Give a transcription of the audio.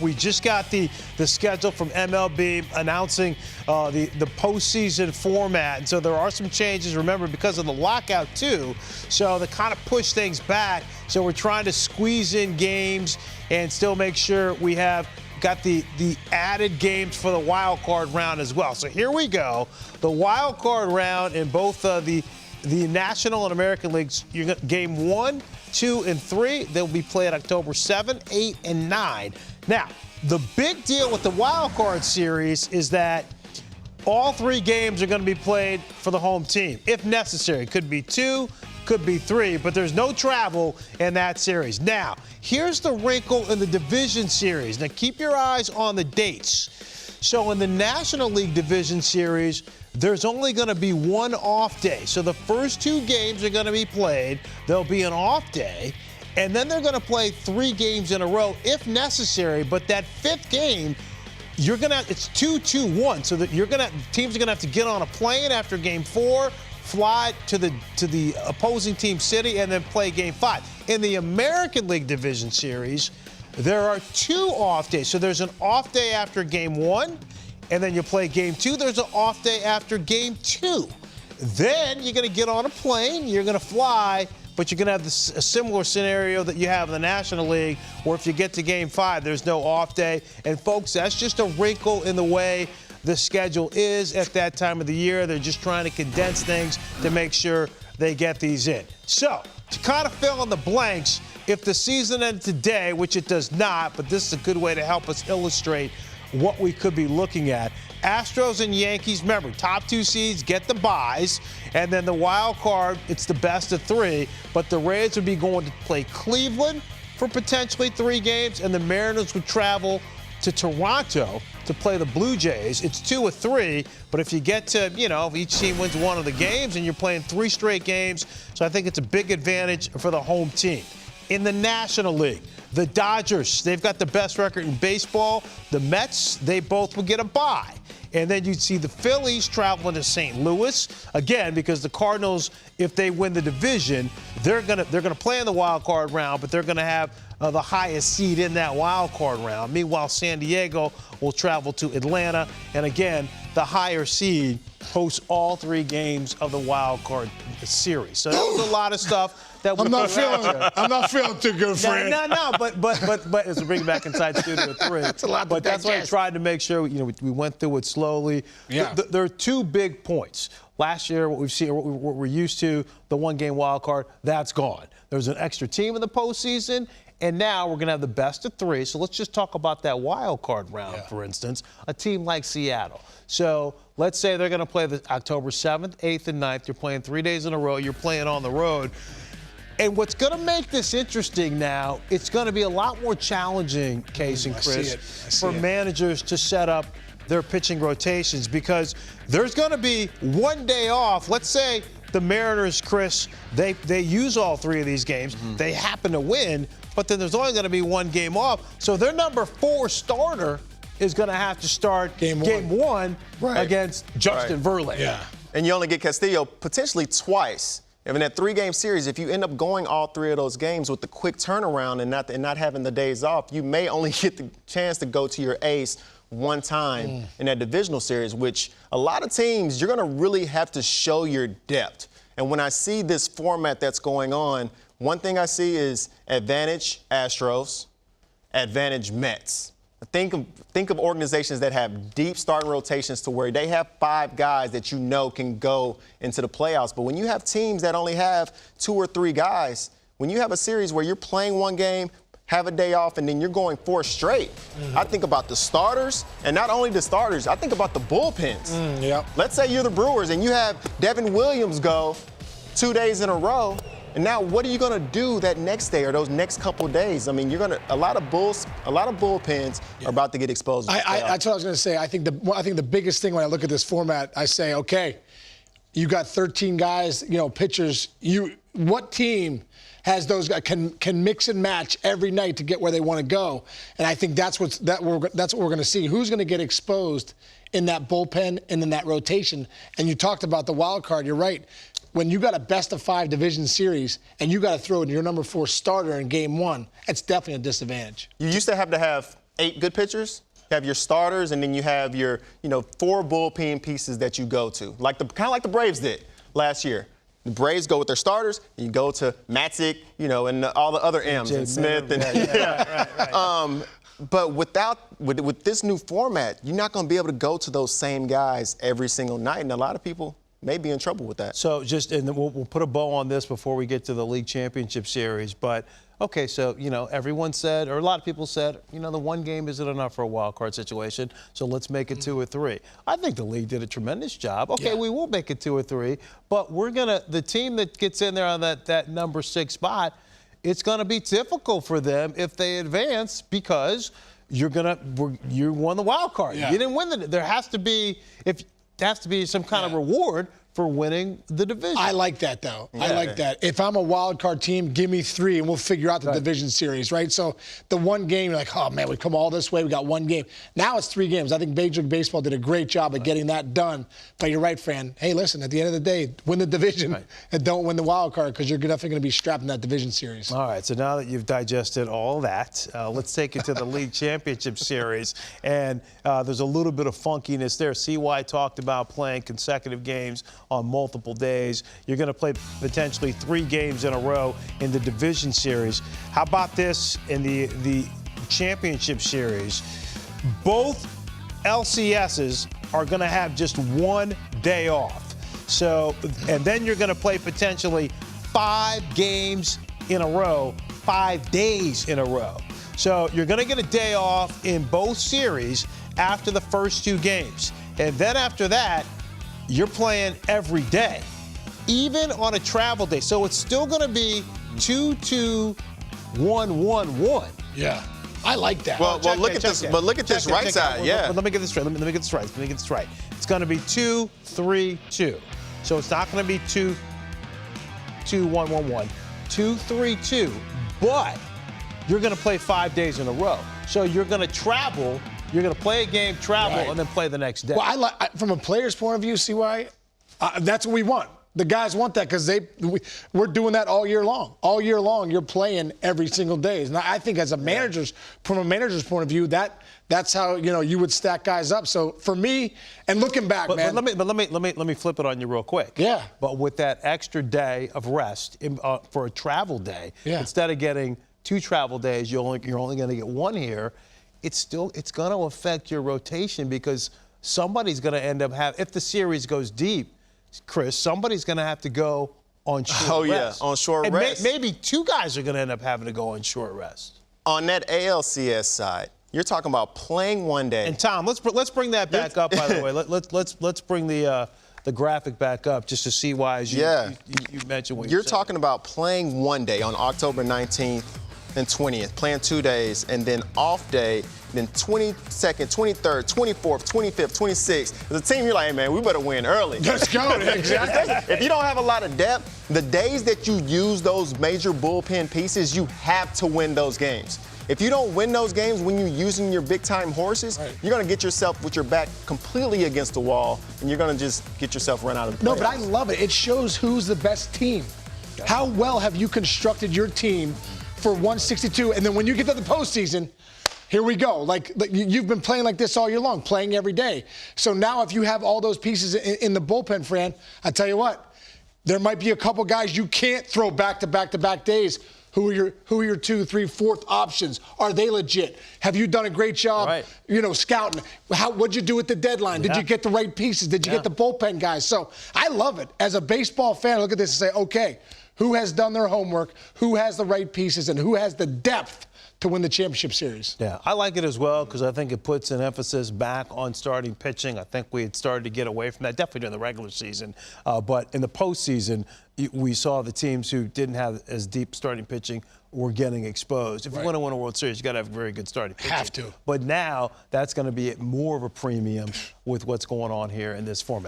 We just got the schedule from MLB announcing the postseason format, and so there are some changes, remember, because of the lockout too, so they kind of push things back. So we're trying to squeeze in games and still make sure we have got the added games for the wild card round as well. So here we go, the wild card round in both the National and American Leagues. You got game 1, 2, and 3. They'll be played October 7, 8, and 9. Now, the big deal with the wild card series is that all 3 games are going to be played for the home team, if necessary. Could be 2, could be 3, but there's no travel in that series. Now, here's the wrinkle in the division series. Now, keep your eyes on the dates. So in the National League Division Series, there's only going to be one off day. So the first 2 games are going to be played. There'll be an off day. And then they're going to play 3 games in a row if necessary. But that 5th game, you're going to, it's 2-2-1. So that teams are going to have to get on a plane after game 4, fly to the opposing team city, and then play game 5. In the American League Division Series, there are 2 off days. So there's an off day after game 1, and then you play game 2. There's an off day after game 2. Then you're going to get on a plane, you're going to fly, but you're going to have a similar scenario that you have in the National League, where if you get to game 5, there's no off day. And folks, that's just a wrinkle in the way the schedule is at that time of the year. They're just trying to condense things to make sure they get these in. So, to kind of fill in the blanks, if the season ended today, which it does not, but this is a good way to help us illustrate what we could be looking at. Astros and Yankees, remember, top 2 seeds get the byes, and then the wild card, it's the best of 3, but the Rays would be going to play Cleveland for potentially 3 games, and the Mariners would travel to Toronto to play the Blue Jays. It's 2 of 3, but if you get to, if each team wins one of the games and you're playing 3 straight games, so I think it's a big advantage for the home team. In the National League, the Dodgers, they've got the best record in baseball. The Mets, they both will get a bye. And then you'd see the Phillies traveling to St. Louis, again, because the Cardinals, if they win the division, they're gonna play in the wild card round, but they're going to have the highest seed in that wild card round. Meanwhile, San Diego will travel to Atlanta, and again, the higher seed hosts all 3 games of the wild card series. So that was a lot of stuff. I'm not feeling too good, Fred. No, but as we bring it back inside Studio 3. That's a lot. But that's why I tried to make sure we went through it slowly. Yeah. There are 2 big points. Last year, what we've seen, what we're used to, the 1-game wild card, that's gone. There's an extra team in the postseason, and now we're going to have the best of 3. So let's just talk about that wild card round, for instance, a team like Seattle. So let's say they're going to play the October 7th, 8th, and 9th. You're playing 3 days in a row. You're playing on the road. And what's going to make this interesting now, it's going to be a lot more challenging, Case and Chris, for managers to set up their pitching rotations, because there's going to be 1 day off. Let's say the Mariners, Chris, they use all 3 of these games. Mm-hmm. They happen to win, but then there's only going to be 1 game off. So their number 4 starter is going to have to start game one against Justin Verlander. Yeah. And you only get Castillo potentially twice. In that 3-game series, if you end up going all 3 of those games with the quick turnaround and not having the days off, you may only get the chance to go to your ace 1 time in that divisional series, which a lot of teams, you're going to really have to show your depth. And when I see this format that's going on, one thing I see is advantage Astros, advantage Mets. Think of organizations that have deep starting rotations to where they have 5 guys that can go into the playoffs. But when you have teams that only have 2 or 3 guys, when you have a series where you're playing 1 game, have a day off, and then you're going 4 straight, I think about the starters, and not only the starters, I think about the bullpens. Let's say you're the Brewers and you have Devin Williams go 2 days in a row. And now, what are you going to do that next day or those next couple days? I mean, a lot of bullpens are about to get exposed. That's what I was going to say. I think the biggest thing when I look at this format, I say, okay, you got 13 guys, pitchers. What team has those guys can mix and match every night to get where they want to go? And I think that's what we're going to see. Who's going to get exposed in that bullpen and in that rotation? And you talked about the wild card. You're right. When you got a best-of-5 division series and you got to throw in your number 4 starter in game 1, it's definitely a disadvantage. You used to have 8 good pitchers. You have your starters, and then you have your, 4 bullpen pieces that you go to, kind of like the Braves did last year. The Braves go with their starters, and you go to Matzek, and all the other M's, and Smith, and right. But with this new format, you're not going to be able to go to those same guys every single night, and a lot of people may be in trouble with that. So and we'll put a bow on this before we get to the League Championship Series, but. Okay, so, everyone said, or a lot of people said, the one game isn't enough for a wild card situation, so let's make it 2 or 3. I think the league did a tremendous job. Okay, we will make it 2 or 3, but the team that gets in there on that number 6 spot, it's going to be difficult for them if they advance because you won the wild card. Yeah. You didn't win there has to be some kind of reward for winning the division. I like that, though. I like that. If I'm a wild card team, give me 3, and we'll figure out the division series, right? So the one game, you're like, oh, man, we come all this way. We got one game. Now it's 3 games. I think Major League Baseball did a great job of getting that done. But you're right, Fran. Hey, listen, at the end of the day, win the division and don't win the wild card because you're definitely going to be strapped in that division series. All right, so now that you've digested all that, let's take it to the League Championship Series. And there's a little bit of funkiness there. CY talked about playing consecutive games on multiple days. You're going to play potentially 3 games in a row in the division series. How about this in the championship series? Both LCSs are going to have just 1 day off. So, and then you're going to play potentially 5 games in a row, 5 days in a row. So you're going to get a day off in both series after the first 2 games. And then after that, you're playing every day, even on a travel day. So it's still going to be 2-2-1-1-1. Yeah, I like that. Well, look at this. But look at this right side. Yeah. Let me get this straight. Let me get this right. It's going to be 2-3-2. So it's not going to be 2-2-1-1-1. 2-3-2. But you're going to play 5 days in a row. So you're going to travel. You're going to play a game, travel, and then play the next day. Well, from a player's point of view, CY, that's what we want. The guys want that because we're doing that all year long. All year long, you're playing every single day. And I think from a manager's point of view, that's how you would stack guys up. So for me, and looking back, man. But let me flip it on you real quick. Yeah. But with that extra day of rest for a travel day, instead of getting 2 travel days, you're only going to get 1 here. It's going to affect your rotation because somebody's going to end up if the series goes deep, Chris, somebody's going to have to go on short rest. On short rest. Maybe 2 guys are going to end up having to go on short rest. On that ALCS side, you're talking about playing 1 day. And Tom, let's bring that back up. By the way, let's bring the graphic back up just to see why you mentioned what you're talking about playing 1 day on October 19th. And 20th, playing 2 days, and then off day, then 22nd, 23rd, 24th, 25th, 26th. As a team, you're like, hey, man, we better win early. Let's go. Exactly. If you don't have a lot of depth, the days that you use those major bullpen pieces, you have to win those games. If you don't win those games when you're using your big-time horses, you're going to get yourself with your back completely against the wall, and you're going to just get yourself run out of the playoffs. No, but I love it. It shows who's the best team. How well have you constructed your team for 162, and then when you get to the postseason, here we go. Like you've been playing like this all year long, playing every day. So now if you have all those pieces in the bullpen, Fran, I tell you what, there might be a couple guys you can't throw back-to-back days. Who are your 2, 3, 4th options? Are they legit? Have you done a great job, scouting? What'd you do at the deadline? Did you get the right pieces? Did you get the bullpen guys? So I love it. As a baseball fan, I look at this and say, okay, who has done their homework, who has the right pieces, and who has the depth to win the championship series? Yeah, I like it as well because I think it puts an emphasis back on starting pitching. I think we had started to get away from that, definitely during the regular season. But in the postseason, we saw the teams who didn't have as deep starting pitching were getting exposed. If you want to win a World Series, you got to have very good starting pitching. Have to. But now that's going to be more of a premium with what's going on here in this format.